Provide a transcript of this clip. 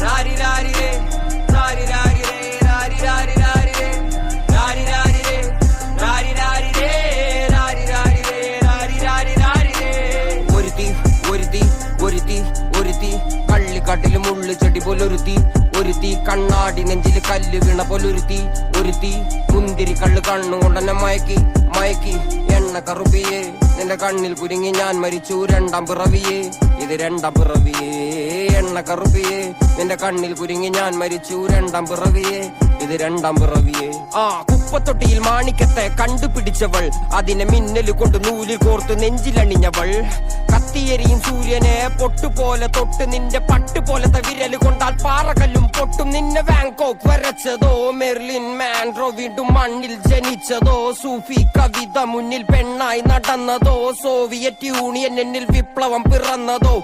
രാരി രാരി രേ രാരി രാരി രേ രാരി രാരി രാരി രേ രാരി രാരി രേ രാരി രാരി രേ രാരി രാരി രേ രാരി രാരി രാരി രേ. ഒരുത്തി ഒരുത്തി ഒരുത്തി ഒരുത്തി കള്ളിക്കാട്ടില് മുള്ളു ചെടി പോലൊരുത്തി ഒരുത്തി കണ്ണാടി നെഞ്ചില് കല്ല് വീണ പോലൊരുത്തി ഒരുത്തി മുന്തിരി കള്ള് കണ്ണുകൊണ്ടെന്നെ മയക്കി മയക്കി എണ്ണ കറുപ്പിയേ നിന്റെ കണ്ണിൽ കുരുങ്ങി ഞാൻ മരിച്ചു രണ്ടാം പിറവിയേ ഇത് രണ്ടാം പിറവിയേ എണ്ണ കറുപ്പിയേ നിന്റെ കണ്ണിൽ കുരുങ്ങി ഞാൻ മരിച്ചു രണ്ടാം പിറവിയേ ഇത് രണ്ടാം പിറവിയേ. കുപ്പത്തൊട്ടിയിൽ മാണിക്കത്തെ കണ്ടുപിടിച്ചവൾ അതിനെ മിന്നല് കൊണ്ട് നൂലിൽ കോർത്ത് നെഞ്ചിലണിഞ്ഞവൾ കത്തിയെരിയും സൂര്യനെ പൊട്ടുപോലെ തൊട്ട് നിന്റെ പട്ടുപോലത്തെ വിരല് കൊണ്ടാൽ പാറകല്ലും പൊട്ടും നിന്നെ ബാങ്കോക്ക് വരച്ചതോ മെർലിൻ മാൻഡ്രോ വീണ്ടും മണ്ണിൽ ജനിച്ചതോ സൂഫി കവിത മുന്നിൽ പെണ്ണായി നടന്നതോ സോവിയറ്റ് യൂണിയൻ എന്നിൽ വിപ്ലവം പിറന്നതോ